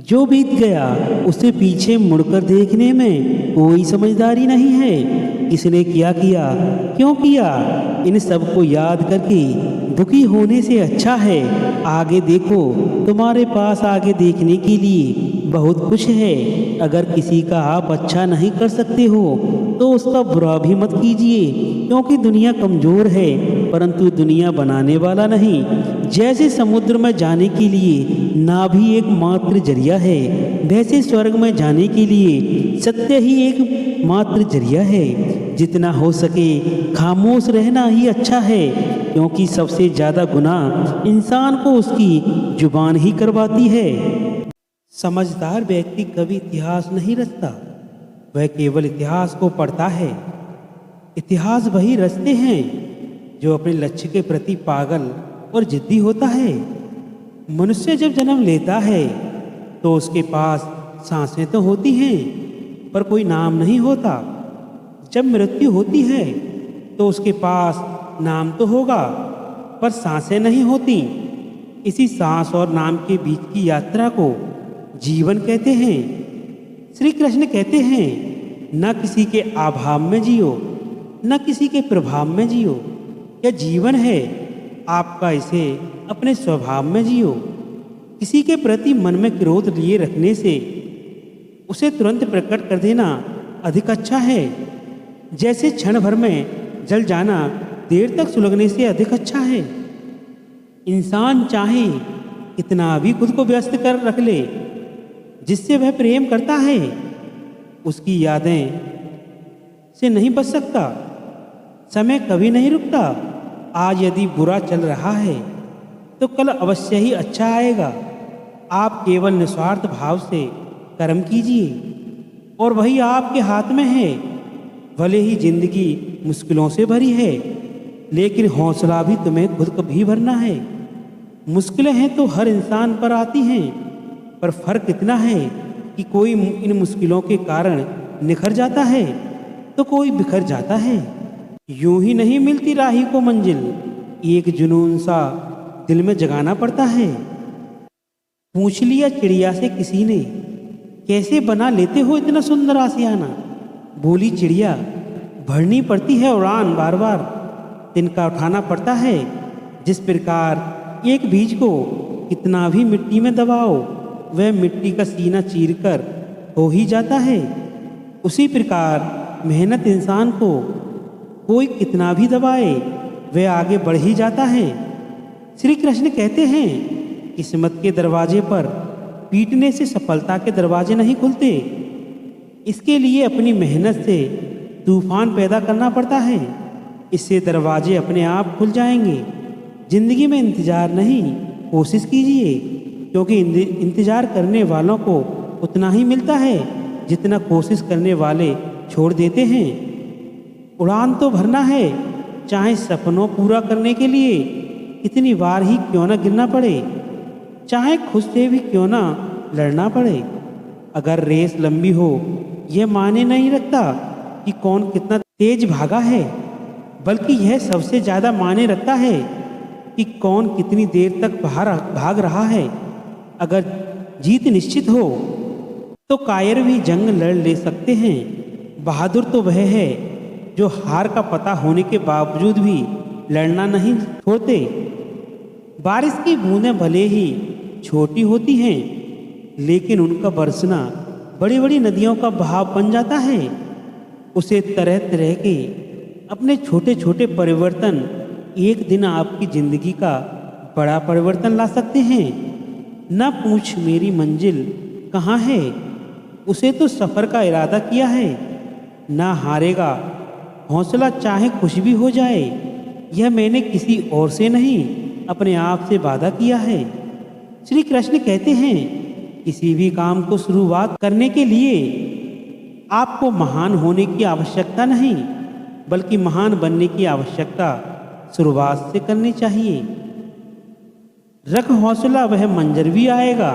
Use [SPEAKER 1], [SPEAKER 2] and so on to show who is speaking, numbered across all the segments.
[SPEAKER 1] जो बीत गया उसे पीछे मुड़कर देखने में कोई समझदारी नहीं है। किसने क्या किया, क्यों किया, इन सब को याद करके दुखी होने से अच्छा है आगे देखो। तुम्हारे पास आगे देखने के लिए बहुत कुछ है। अगर किसी का आप अच्छा नहीं कर सकते हो तो उसका बुरा भी मत कीजिए, क्योंकि दुनिया कमज़ोर है परंतु दुनिया बनाने वाला नहीं। जैसे समुद्र में जाने के लिए नाभि एक मात्र जरिया है, वैसे स्वर्ग में जाने के लिए सत्य ही एक मात्र जरिया है। जितना हो सके खामोश रहना ही अच्छा है, क्योंकि सबसे ज़्यादा गुनाह इंसान को उसकी जुबान ही करवाती है। समझदार व्यक्ति कभी इतिहास नहीं रचता, वह केवल इतिहास को पढ़ता है। इतिहास वही रचते हैं जो अपने लक्ष्य के प्रति पागल और जिद्दी होता है। मनुष्य जब जन्म लेता है तो उसके पास सांसें तो होती हैं पर कोई नाम नहीं होता। जब मृत्यु होती है तो उसके पास नाम तो होगा पर सांसें नहीं होती। इसी सांस और नाम के बीच की यात्रा को जीवन कहते हैं। श्री कृष्ण कहते हैं, न किसी के अभाव में जियो, न किसी के प्रभाव में जियो। यह जीवन है आपका, इसे अपने स्वभाव में जियो। किसी के प्रति मन में क्रोध लिए रखने से उसे तुरंत प्रकट कर देना अधिक अच्छा है। जैसे क्षण भर में जल जाना देर तक सुलगने से अधिक अच्छा है। इंसान चाहे कितना भी खुद को व्यस्त कर रख ले, जिससे वह प्रेम करता है उसकी यादें से नहीं बच सकता। समय कभी नहीं रुकता। आज यदि बुरा चल रहा है तो कल अवश्य ही अच्छा आएगा। आप केवल निस्वार्थ भाव से कर्म कीजिए और वही आपके हाथ में है। भले ही जिंदगी मुश्किलों से भरी है, लेकिन हौसला भी तुम्हें खुद कभी भरना है। मुश्किलें हैं तो हर इंसान पर आती हैं, पर फर्क इतना है कि कोई इन मुश्किलों के कारण निखर जाता है तो कोई बिखर जाता है। यूं ही नहीं मिलती राही को मंजिल, एक जुनून सा दिल में जगाना पड़ता है। पूछ लिया चिड़िया से किसी ने, कैसे बना लेते हो इतना सुंदर आशियाना। बोली चिड़िया, भरनी पड़ती है उड़ान, बार बार तिनका उठाना पड़ता है। जिस प्रकार एक बीज को कितना भी मिट्टी में दबाओ वह मिट्टी का सीना चीरकर हो ही जाता है, उसी प्रकार मेहनत इंसान को कोई कितना भी दबाए वह आगे बढ़ ही जाता है। श्री कृष्ण कहते हैं, किस्मत के दरवाजे पर पीटने से सफलता के दरवाजे नहीं खुलते। इसके लिए अपनी मेहनत से तूफान पैदा करना पड़ता है, इससे दरवाजे अपने आप खुल जाएंगे। जिंदगी में इंतजार नहीं, कोशिश कीजिए, क्योंकि इंतजार करने वालों को उतना ही मिलता है जितना कोशिश करने वाले छोड़ देते हैं। उड़ान तो भरना है, चाहे सपनों पूरा करने के लिए कितनी बार ही क्यों ना गिरना पड़े, चाहे खुद से भी क्यों ना लड़ना पड़े। अगर रेस लंबी हो यह मायने नहीं रखता कि कौन कितना तेज भागा है, बल्कि यह सबसे ज़्यादा मायने रखता है कि कौन कितनी देर तक भाग रहा है। अगर जीत निश्चित हो तो कायर भी जंग लड़ ले सकते हैं। बहादुर तो वह है जो हार का पता होने के बावजूद भी लड़ना नहीं छोड़ते। बारिश की बूंदें भले ही छोटी होती हैं, लेकिन उनका बरसना बड़ी बड़ी नदियों का बहाव बन जाता है। उसे तरह तरह के अपने छोटे छोटे परिवर्तन एक दिन आपकी ज़िंदगी का बड़ा परिवर्तन ला सकते हैं। न पूछ मेरी मंजिल कहाँ है, उसे तो सफ़र का इरादा किया है। ना हारेगा हौसला चाहे कुछ भी हो जाए, यह मैंने किसी और से नहीं अपने आप से वादा किया है। श्री कृष्ण कहते हैं, किसी भी काम को शुरुआत करने के लिए आपको महान होने की आवश्यकता नहीं, बल्कि महान बनने की आवश्यकता शुरुआत से करनी चाहिए। रख हौसला, वह मंजर भी आएगा।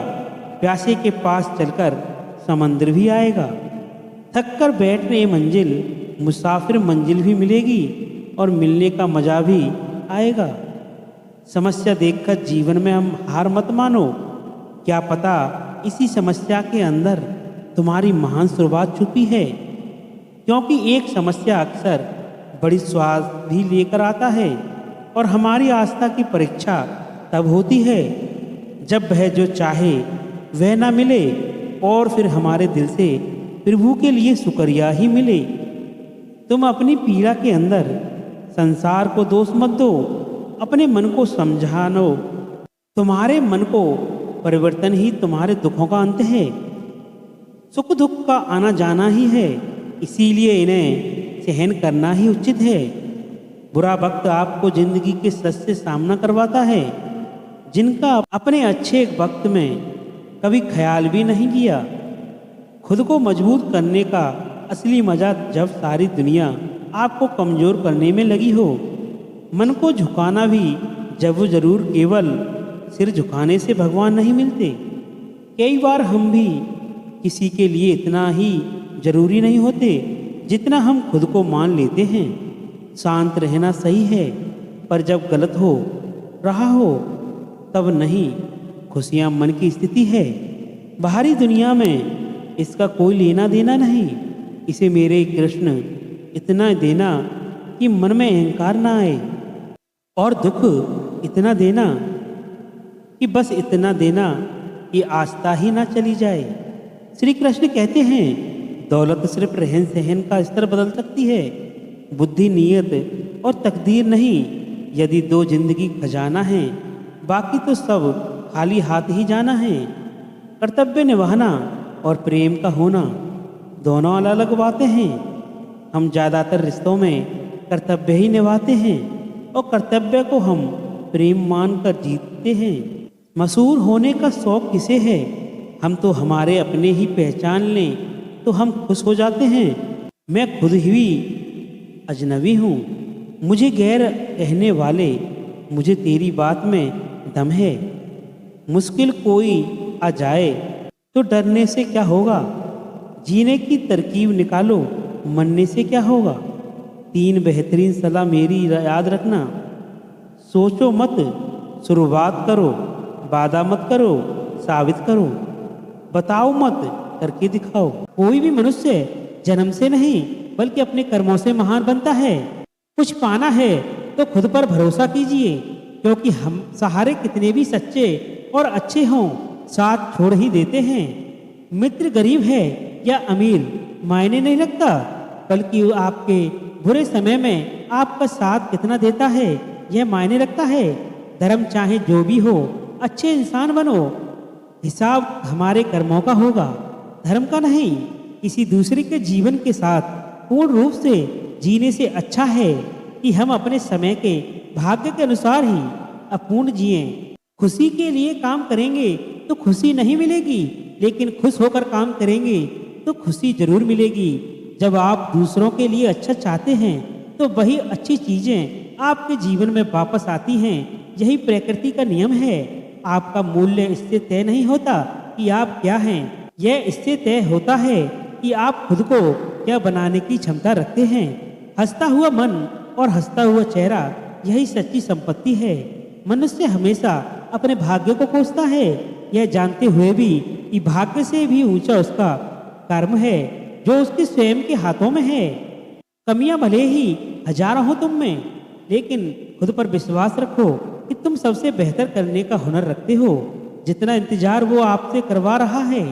[SPEAKER 1] प्यासे के पास चलकर समंदर भी आएगा। थक कर बैठने मंजिल, मुसाफिर मंजिल भी मिलेगी और मिलने का मज़ा भी आएगा। समस्या देखकर जीवन में हम हार मत मानो। क्या पता इसी समस्या के अंदर तुम्हारी महान शुरुआत छुपी है, क्योंकि एक समस्या अक्सर बड़ी स्वाद भी लेकर आता है और हमारी आस्था की परीक्षा तब होती है जब वह जो चाहे वह ना मिले और फिर हमारे दिल से प्रभु के लिए शुक्रिया ही मिले। तुम अपनी पीड़ा के अंदर संसार को दोष मत दो, अपने मन को समझानो। तुम्हारे मन को परिवर्तन ही तुम्हारे दुखों का अंत है। सुख दुख का आना जाना ही है, इसीलिए इन्हें सहन करना ही उचित है। बुरा वक्त आपको जिंदगी के सच से सामना करवाता है, जिनका अपने अच्छे वक्त में कभी ख्याल भी नहीं किया। खुद को मजबूत करने का असली मजा जब सारी दुनिया आपको कमज़ोर करने में लगी हो। मन को झुकाना भी जब वो ज़रूर, केवल सिर झुकाने से भगवान नहीं मिलते। कई बार हम भी किसी के लिए इतना ही ज़रूरी नहीं होते जितना हम खुद को मान लेते हैं। शांत रहना सही है, पर जब गलत हो रहा हो तब नहीं। खुशियाँ मन की स्थिति है, बाहरी दुनिया में इसका कोई लेना देना नहीं। इसे मेरे कृष्ण इतना देना कि मन में अहंकार ना आए, और दुख इतना देना कि बस इतना देना कि आस्था ही ना चली जाए। श्री कृष्ण कहते हैं, दौलत सिर्फ रहन सहन का स्तर बदल सकती है, बुद्धि, नीयत और तकदीर नहीं। यदि दो जिंदगी खजाना है, बाकी तो सब खाली हाथ ही जाना है। कर्तव्य निभाना और प्रेम का होना दोनों अलग अलग बातें हैं। हम ज़्यादातर रिश्तों में कर्तव्य ही निभाते हैं और कर्तव्य को हम प्रेम मानकर जीतते हैं। मशहूर होने का शौक़ किसे है? हम तो हमारे अपने ही पहचान लें तो हम खुश हो जाते हैं। मैं खुद ही अजनबी हूँ, मुझे गैर कहने वाले, मुझे तेरी बात में दम है। मुश्किल कोई आ जाए तो डरने से क्या होगा, जीने की तरकीब निकालो, मरने से क्या होगा। 3 बेहतरीन सलाह मेरी याद रखना, सोचो मत, शुरुआत करो, वादा मत करो, साबित करो, बताओ मत, करके दिखाओ। कोई भी मनुष्य जन्म से नहीं बल्कि अपने कर्मों से महान बनता है। कुछ पाना है तो खुद पर भरोसा कीजिए, क्योंकि हम सहारे कितने भी सच्चे और अच्छे हों, साथ छोड़ ही देते हैं। मित्र गरीब है या अमीर मायने नहीं रखता, बल्कि आपके बुरे समय में आपका साथ कितना देता है यह मायने रखता है। धर्म चाहे जो भी हो, अच्छे इंसान बनो, हिसाब हमारे कर्मों का होगा, धर्म का नहीं। किसी दूसरे के जीवन के साथ पूर्ण रूप से जीने से अच्छा है कि हम अपने समय के भाग्य के अनुसार ही अपूर्ण जिएं। खुशी के लिए काम करेंगे तो खुशी नहीं मिलेगी, लेकिन खुश होकर काम करेंगे तो खुशी जरूर मिलेगी। जब आप दूसरों के लिए अच्छा चाहते हैं तो वही अच्छी चीज़ें आपके जीवन में वापस आती हैं। यही प्रकृति का नियम है। आपका मूल्य इससे तय नहीं होता कि आप क्या हैं, यह इससे तय होता है कि आप खुद को क्या बनाने की क्षमता रखते हैं। हंसता हुआ मन और हंसता हुआ चेहरा, यही सच्ची संपत्ति है। मनुष्य हमेशा अपने भाग्य को कोसता है, यह जानते हुए भी कि भाग्य से भी ऊंचा उसका कर्म है जो उसके स्वयं के हाथों में है। कमियां भले ही हजारों हो तुम में, लेकिन खुद पर विश्वास रखो कि तुम सबसे बेहतर करने का हुनर रखते हो। जितना इंतजार वो आपसे करवा रहा है,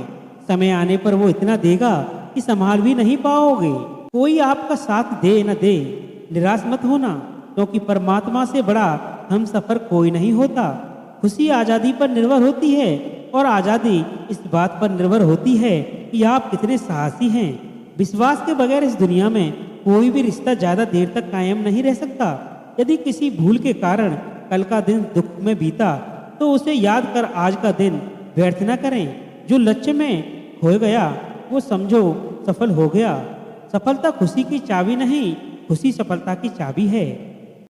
[SPEAKER 1] समय आने पर वो इतना देगा कि संभाल भी नहीं पाओगे। कोई आपका साथ दे न दे, निराश मत होना, क्योंकि परमात्मा से बड़ा हम सफ़र कोई नहीं होता। खुशी आज़ादी पर निर्भर होती है और आज़ादी इस बात पर निर्भर होती है कि आप कितने साहसी हैं। विश्वास के बगैर इस दुनिया में कोई भी रिश्ता ज़्यादा देर तक कायम नहीं रह सकता। यदि किसी भूल के कारण कल का दिन दुख में बीता तो उसे याद कर आज का दिन व्यर्थ न करें। जो लक्ष्य में खो गया वो समझो सफल हो गया। सफलता खुशी की चाबी नहीं, खुशी सफलता की चाबी है।